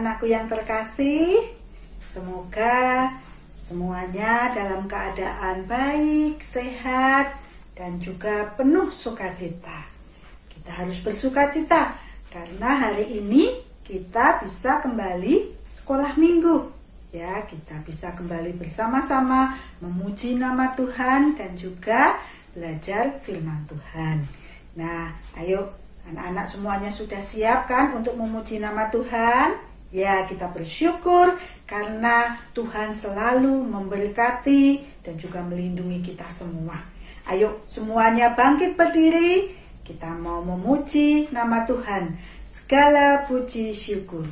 anak-anakku yang terkasih, semoga semuanya dalam keadaan baik, sehat, dan juga penuh sukacita. Kita harus bersukacita karena hari ini kita bisa kembali sekolah minggu. Ya, kita bisa kembali bersama-sama memuji nama Tuhan dan juga belajar firman Tuhan. Nah, ayo anak-anak semuanya sudah siap kan untuk memuji nama Tuhan? Ya, kita bersyukur karena Tuhan selalu memberkati dan juga melindungi kita semua. Ayo semuanya bangkit berdiri, kita mau memuji nama Tuhan. Segala puji syukur.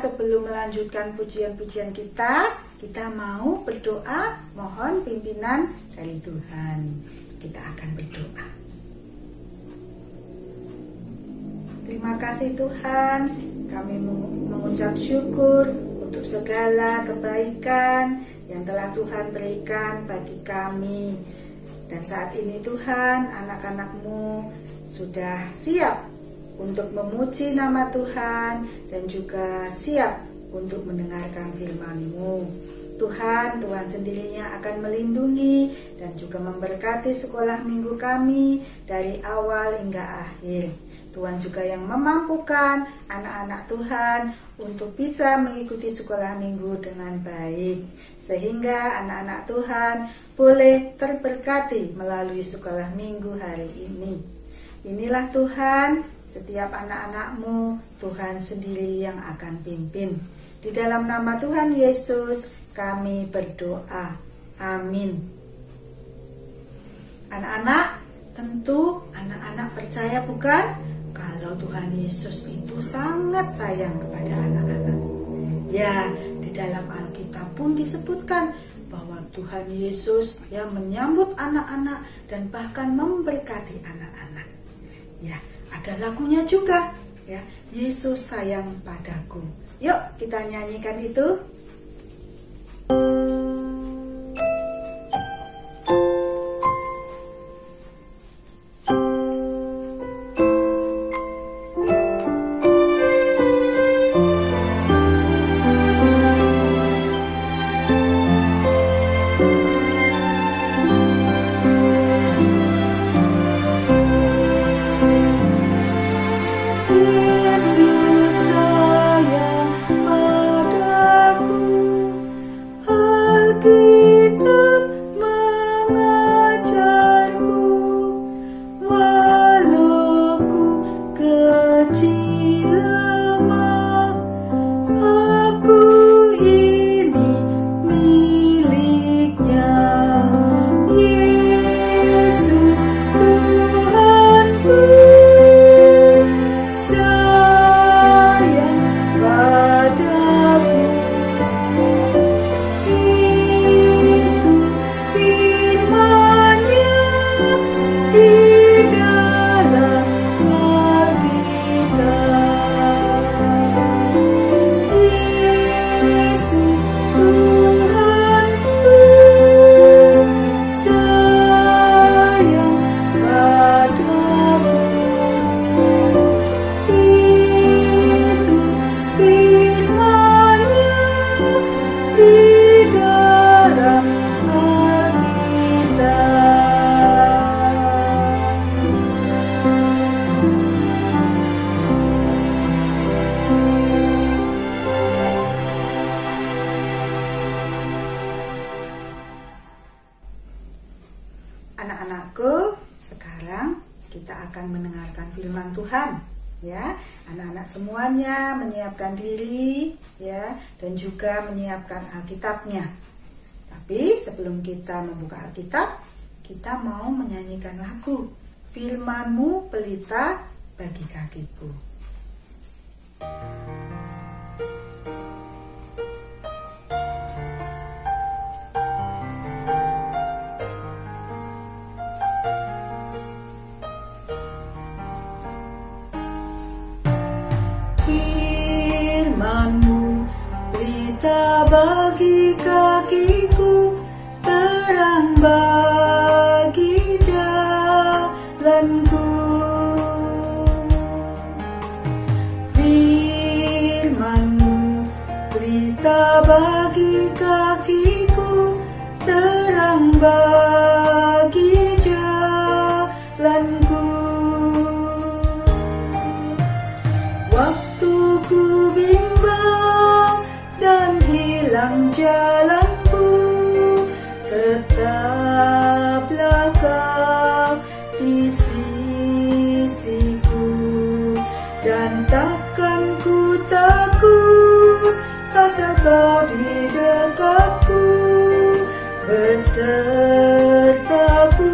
Sebelum melanjutkan pujian-pujian kita mau berdoa, mohon pimpinan dari Tuhan. Kita akan berdoa. Terima kasih Tuhan, kami mengucap syukur untuk segala kebaikan yang telah Tuhan berikan bagi kami. Dan saat ini Tuhan, anak-anak-Mu sudah siap untuk memuji nama Tuhan dan juga siap untuk mendengarkan firman-Mu. Tuhan sendirinya akan melindungi dan juga memberkati sekolah minggu kami dari awal hingga akhir. Tuhan juga yang memampukan anak-anak Tuhan untuk bisa mengikuti sekolah minggu dengan baik, sehingga anak-anak Tuhan boleh terberkati melalui sekolah minggu hari ini. Inilah Tuhan, setiap anak-anak-Mu, Tuhan sendiri yang akan pimpin. Di dalam nama Tuhan Yesus kami berdoa. Amin. Anak-anak, tentu anak-anak percaya bukan? kalau Tuhan Yesus itu sangat sayang kepada anak-anak. Ya, di dalam Alkitab pun disebutkan bahwa Tuhan Yesus yang menyambut anak-anak dan bahkan memberkati anak-anak. Ya, ada lagunya juga, ya, Yesus sayang padaku. Yuk kita nyanyikan itu. Anak-anakku, sekarang kita akan mendengarkan firman Tuhan, ya. Anak-anak semuanya menyiapkan diri, ya, dan juga menyiapkan Alkitabnya. Tapi sebelum kita membuka Alkitab, kita mau menyanyikan lagu Firman-Mu pelita bagi kakiku. Firman-Mu pelita bagi kakiku, terang bagi jalanku. Firman-Mu pelita bagi kakiku, terang bagi jalanku. Waktu ku bimbang dan hilang jalanku, tetaplah Kau di sisiku, dan takkan ku takut asal Kau di dekatku, besertaku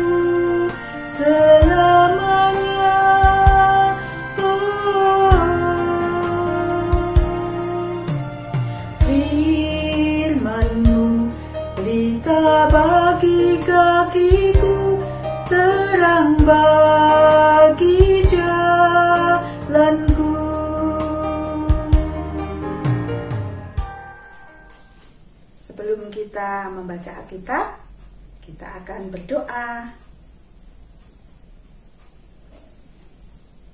selamanya. Firman-Mu pelita bagi kakiku, terang bagi jalanku. Sebelum kita membaca Alkitab, kita akan berdoa.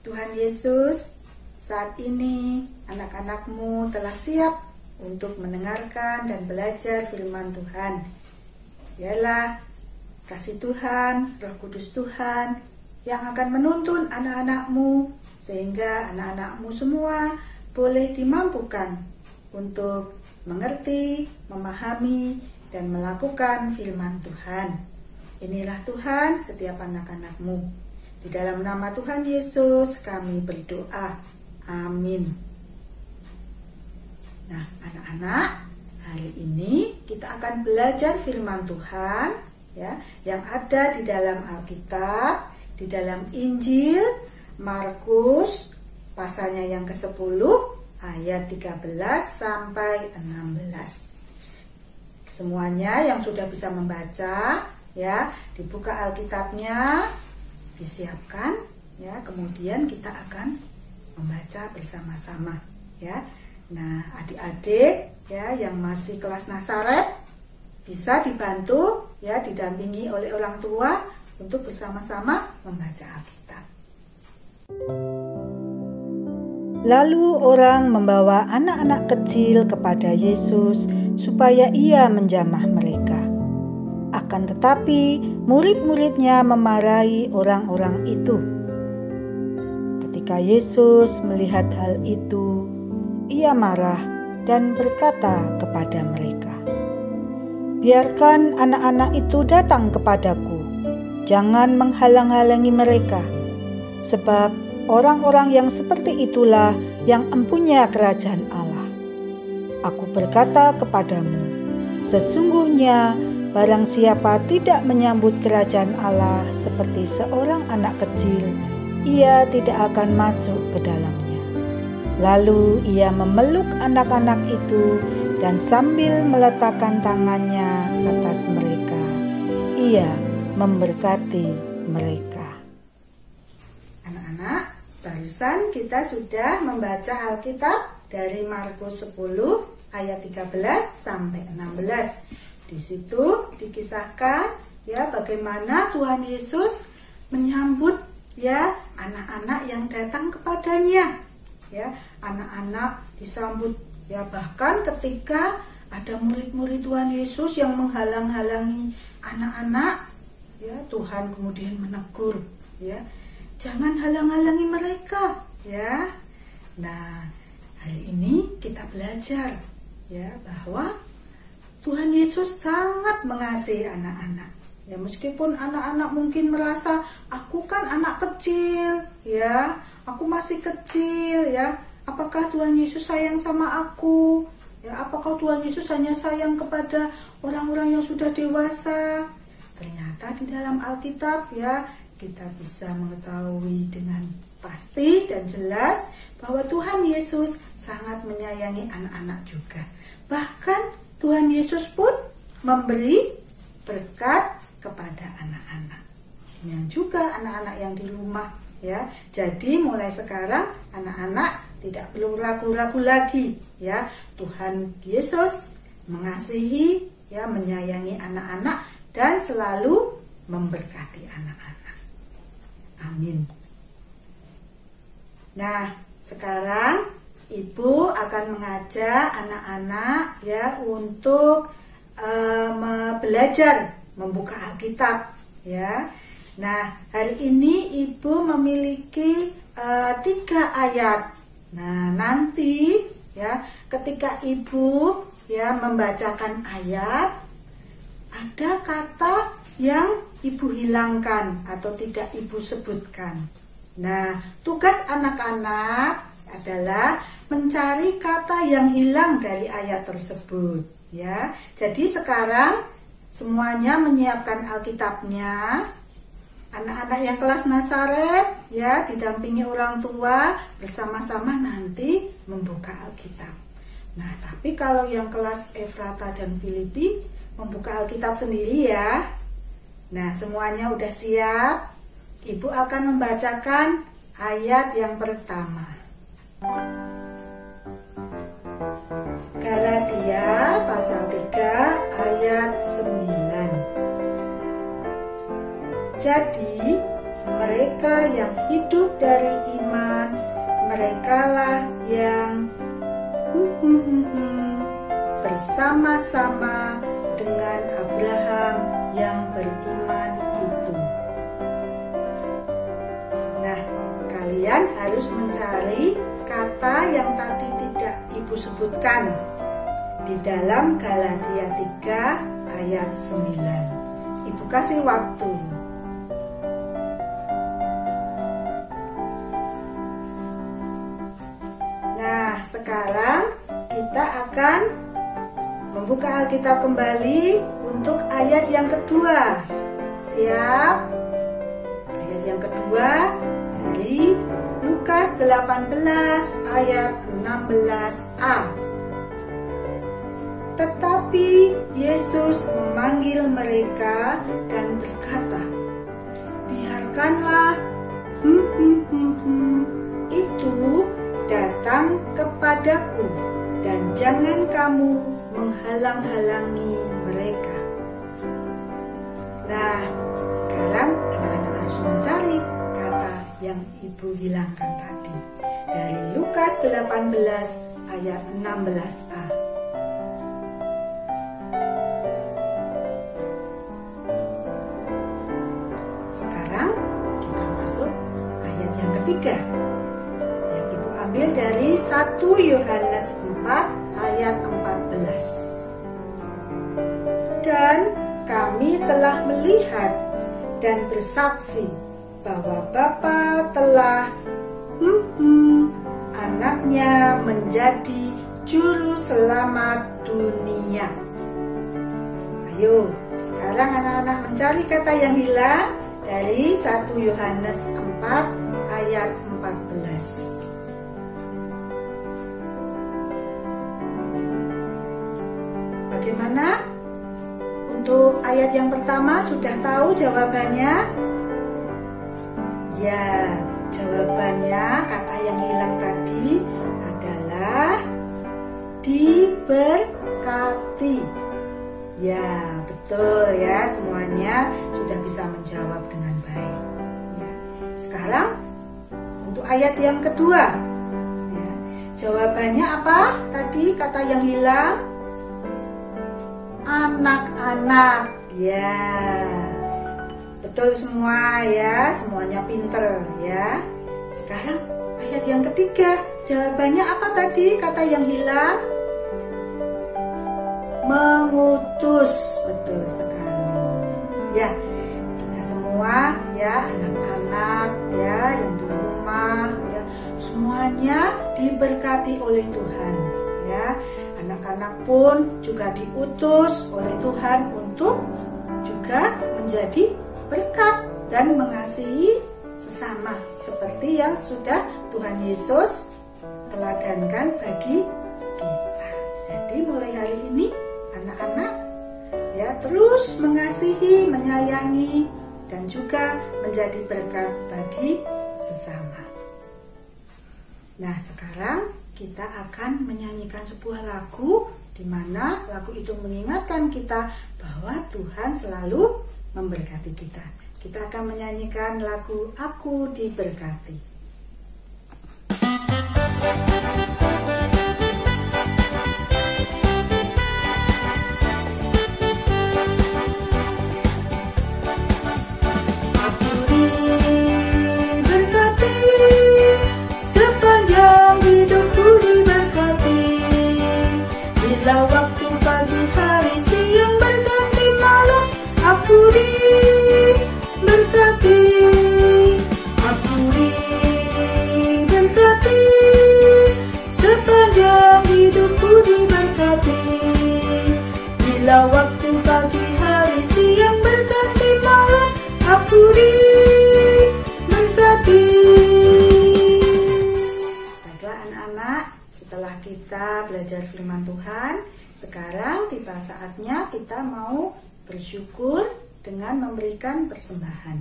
Tuhan Yesus, saat ini anak-anak-Mu telah siap untuk mendengarkan dan belajar firman Tuhan. Biarlah kasih Tuhan, Roh Kudus Tuhan yang akan menuntun anak-anak-Mu, sehingga anak-anak-Mu semua boleh dimampukan untuk mengerti, memahami, dan melakukan firman Tuhan. Inilah Tuhan setiap anak-anak-Mu. Di dalam nama Tuhan Yesus kami berdoa. Amin. Nah, anak-anak, hari ini kita akan belajar firman Tuhan, ya, yang ada di dalam Alkitab, di dalam Injil Markus pasalnya yang ke-10 ayat 13 sampai 16. Semuanya yang sudah bisa membaca ya, dibuka Alkitabnya, disiapkan ya, kemudian kita akan membaca bersama-sama ya. Nah, adik-adik ya yang masih kelas Nazaret bisa dibantu ya, didampingi oleh orang tua untuk bersama-sama membaca Alkitab. Lalu orang membawa anak-anak kecil kepada Yesus supaya ia menjamah mereka. Akan tetapi murid-muridnya memarahi orang-orang itu. Ketika Yesus melihat hal itu, ia marah dan berkata kepada mereka, "Biarkan anak-anak itu datang kepadaku, jangan menghalang-halangi mereka, sebab orang-orang yang seperti itulah yang empunya kerajaan Allah. Aku berkata kepadamu, sesungguhnya barang siapa tidak menyambut kerajaan Allah seperti seorang anak kecil, ia tidak akan masuk ke dalamnya." Lalu ia memeluk anak-anak itu dan sambil meletakkan tangannya atas mereka, ia memberkati mereka. Anak-anak, barusan kita sudah membaca Alkitab dari Markus 10 ayat 13 sampai 16. Di situ dikisahkan ya bagaimana Tuhan Yesus menyambut ya anak-anak yang datang kepadanya. Ya, anak-anak disambut ya, bahkan ketika ada murid-murid Tuhan Yesus yang menghalang-halangi anak-anak, ya Tuhan kemudian menegur, ya jangan halang-halangi mereka, ya. Nah, hari ini kita belajar ya bahwa Tuhan Yesus sangat mengasihi anak-anak. Ya meskipun anak-anak mungkin merasa aku kan anak kecil, ya aku masih kecil, ya apakah Tuhan Yesus sayang sama aku? Ya apakah Tuhan Yesus hanya sayang kepada orang-orang yang sudah dewasa? Ternyata di dalam Alkitab ya kita bisa mengetahui dengan pasti dan jelas bahwa Tuhan Yesus sangat menyayangi anak-anak juga. Bahkan Tuhan Yesus pun memberi berkat kepada anak-anak. Yang juga anak-anak yang di rumah ya. Jadi mulai sekarang anak-anak tidak perlu ragu-ragu lagi ya. Tuhan Yesus mengasihi ya, menyayangi anak-anak dan selalu memberkati anak-anak. Amin. Nah, sekarang Ibu akan mengajak anak-anak ya untuk belajar membuka Alkitab ya. Nah, hari ini Ibu memiliki 3 ayat. Nah, nanti ya ketika Ibu ya membacakan ayat, ada kata yang Ibu hilangkan atau tidak Ibu sebutkan. Nah, tugas anak-anak adalah mencari kata yang hilang dari ayat tersebut ya. Jadi sekarang semuanya menyiapkan Alkitabnya. Anak-anak yang kelas Nazaret ya didampingi orang tua bersama-sama nanti membuka Alkitab. Nah, tapi kalau yang kelas Efrata dan Filipi membuka Alkitab sendiri ya. Nah, semuanya udah siap. Ibu akan membacakan ayat yang pertama. Galatia pasal 3 ayat 9. Jadi mereka yang hidup dari iman, merekalah yang bersama-sama dengan Abraham yang beriman itu. Nah, kalian harus mencari kata yang tadi tidak Ibu sebutkan di dalam Galatia 3 ayat 9. Ibu kasih waktu. Nah, sekarang kita akan membuka Alkitab kembali untuk ayat yang kedua. Siap? Ayat yang kedua dari Lukas 18 ayat 16a. Tetapi Yesus memanggil mereka dan berkata, biarkanlah itu datang kepadaku dan jangan kamu menghalang-halangi mereka. Nah, sekarang anak-anak harus mencari kata yang Ibu hilangkan tadi dari Lukas 18 ayat 16a. Sekarang kita masuk ayat yang ketiga yang Ibu ambil dari 1 Yohanes 4 ayat 14. Dan kami telah melihat dan bersaksi bahwa Bapa telah anaknya menjadi juru selamat dunia. Ayo, sekarang anak-anak mencari kata yang hilang dari 1 Yohanes 4 ayat 14. Bagaimana? Untuk ayat yang pertama sudah tahu jawabannya? Ya, jawabannya kata yang hilang tadi adalah diberkati. Ya, betul ya, semuanya sudah bisa menjawab dengan baik. Ya. Sekarang untuk ayat yang kedua, ya, jawabannya apa? Tadi kata yang hilang, anak-anak. Ya, betul semua ya, semuanya pinter ya. Sekarang ayat yang ketiga, jawabannya apa tadi kata yang hilang? Mengutus. Betul sekali. Ya, kita semua ya, anak-anak ya yang di rumah ya, semuanya diberkati oleh Tuhan ya. Anak-anak pun juga diutus oleh Tuhan untuk juga menjadi berkat dan mengasihi sesama seperti yang sudah Tuhan Yesus teladankan bagi kita. Jadi mulai hari ini anak-anak ya terus mengasihi, menyayangi dan juga menjadi berkat bagi sesama. Nah, sekarang kita akan menyanyikan sebuah lagu di mana lagu itu mengingatkan kita bahwa Tuhan selalu memberkati kita. Kita akan menyanyikan lagu Aku Diberkati. Bila waktu pagi hari siang berganti malam, aku diberkati, aku diberkati, sepanjang hidupku diberkati. Bila waktu pagi hari siang berganti malam, aku diberkati. Baiklah anak-anak, setelah kita belajar firman Tuhan, sekarang tiba saatnya kita mau bersyukur dengan memberikan persembahan.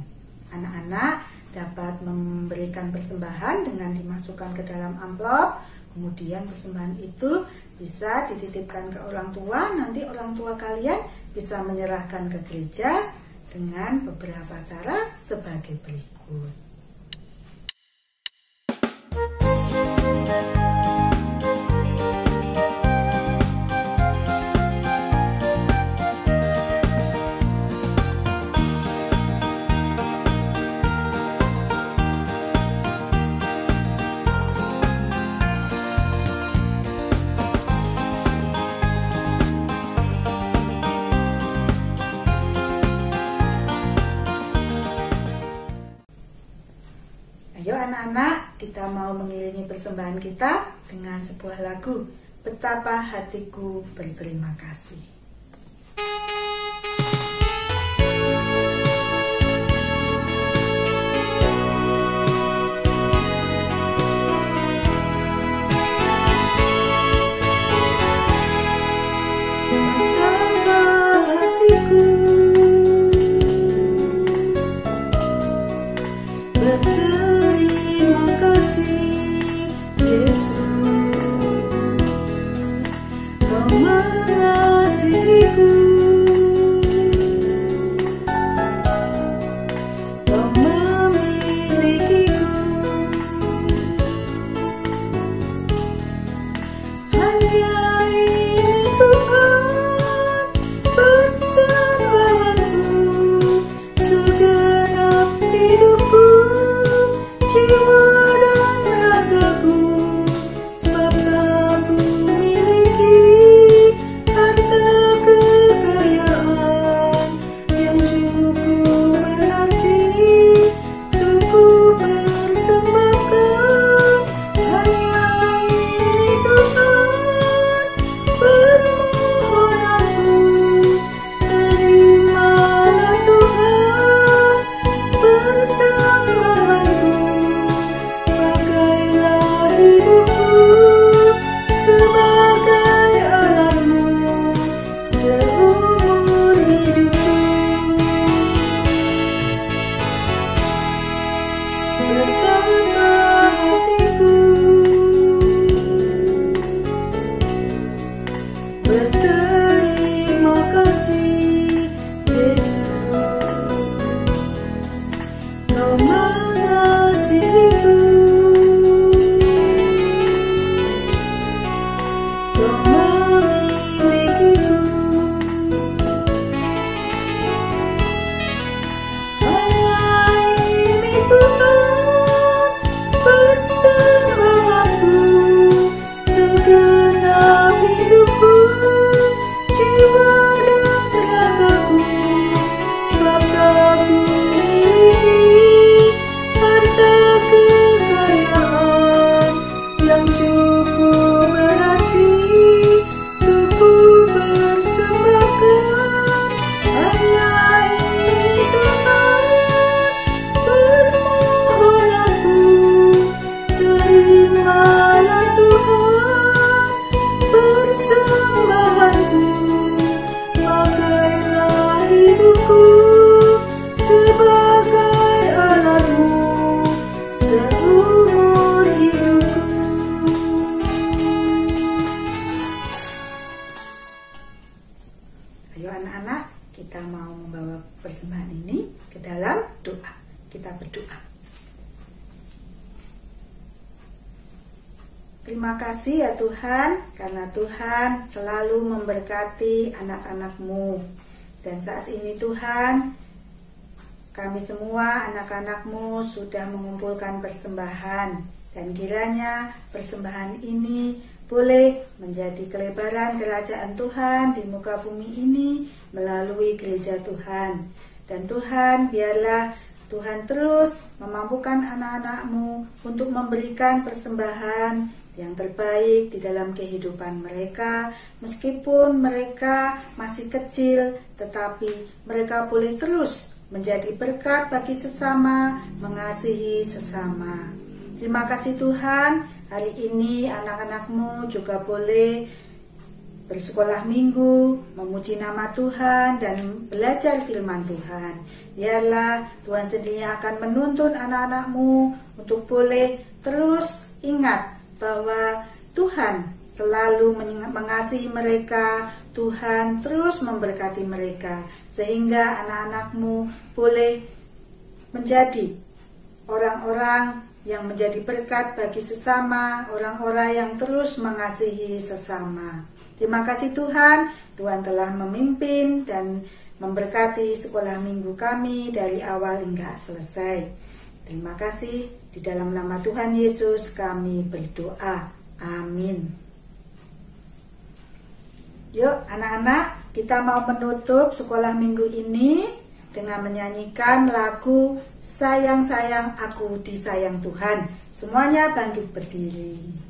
Anak-anak dapat memberikan persembahan dengan dimasukkan ke dalam amplop. Kemudian persembahan itu bisa dititipkan ke orang tua. Nanti orang tua kalian bisa menyerahkan ke gereja dengan beberapa cara sebagai berikut. Ayo anak-anak, kita mau mengiringi persembahan kita dengan sebuah lagu, Betapa Hatiku Berterima Kasih. mengasihiku, Kau memilikiku. Hanya ini Tuhan persembahanku, segenap hidupku, jiwa dan ragaku, sebab tak ku miliki harta kekayaan yang cukup berarti untuk ku persembahkan. Hanya ini Tuhan permohonanku, terimalah Tuhan persembahanku. Pakailah hidupku sebagai alatmu seumur hidupku. Bertambah hatiku, berterima kasih Yesus, Kau mengasihiku, Kau memilikiku. Hanya ini Tuhan persembahanku, segenap hidupku, jiwa dan ragaku, sebab tak ku miliki harta kekayaan yang cukup berarti untuk ku persembahkan. Hanya ini Tuhan permohonanku, terimalah Tuhan persembahanku. Pakailah hidupku sebagai alatmu seumur hidupku. Ayo anak-anak, kita mau membawa persembahan ini ke dalam doa. Kita berdoa. Terima kasih ya Tuhan, karena Tuhan selalu memberkati anak-anak-Mu. Dan saat ini Tuhan, kami semua anak-anak-Mu sudah mengumpulkan persembahan. Dan kiranya persembahan ini boleh menjadi kelebaran kerajaan Tuhan di muka bumi ini melalui gereja Tuhan. Dan Tuhan, biarlah Tuhan terus memampukan anak-anak-Mu untuk memberikan persembahan yang terbaik di dalam kehidupan mereka. Meskipun mereka masih kecil, tetapi mereka boleh terus menjadi berkat bagi sesama, mengasihi sesama. Terima kasih Tuhan, hari ini anak-anak-Mu juga boleh bersekolah minggu, memuji nama Tuhan dan belajar firman Tuhan. Biarlah Tuhan sendiri akan menuntun anak-anak-Mu untuk boleh terus ingat bahwa Tuhan selalu mengasihi mereka, Tuhan terus memberkati mereka, sehingga anak-anak-Mu boleh menjadi orang-orang yang menjadi berkat bagi sesama, orang-orang yang terus mengasihi sesama. Terima kasih Tuhan, Tuhan telah memimpin dan memberkati sekolah minggu kami dari awal hingga selesai. Terima kasih. Di dalam nama Tuhan Yesus kami berdoa. Amin. Yuk anak-anak, kita mau menutup sekolah minggu ini dengan menyanyikan lagu Sayang Sayang Aku Disayang Tuhan. Semuanya bangkit berdiri.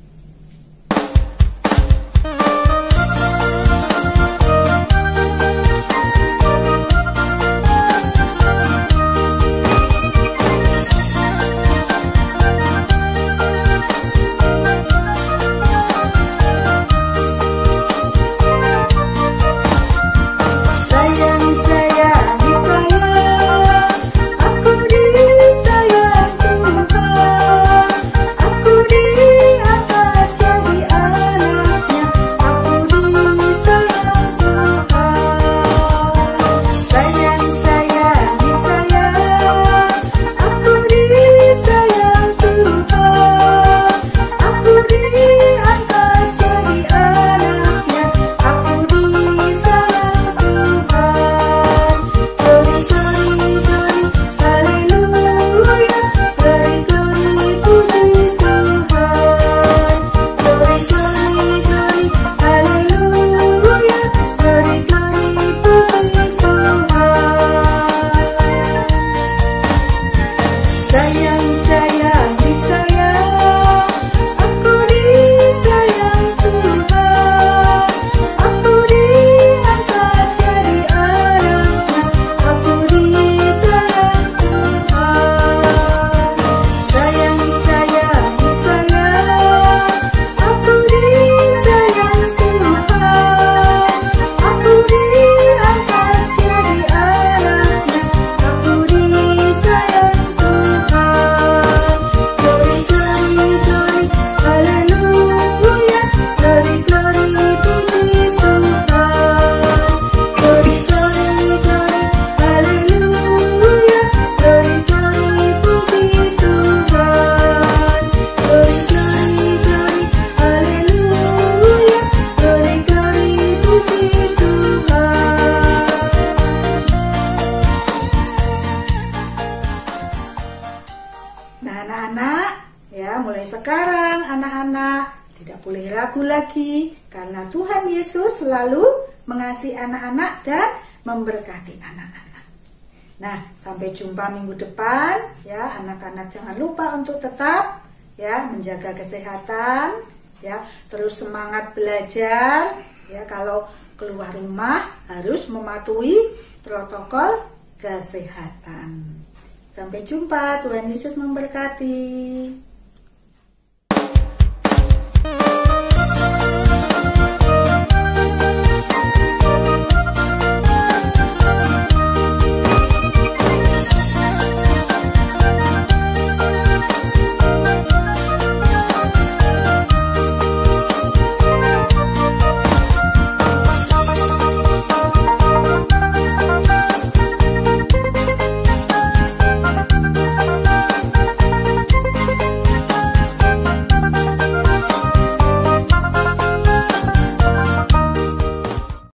Aku disayang Tuhan, aku Tidak boleh ragu lagi, karena Tuhan Yesus selalu mengasihi anak-anak dan memberkati anak-anak. Nah, sampai jumpa minggu depan ya. Anak-anak jangan lupa untuk tetap ya menjaga kesehatan ya, terus semangat belajar ya. Kalau keluar rumah harus mematuhi protokol kesehatan. Sampai jumpa, Tuhan Yesus memberkati.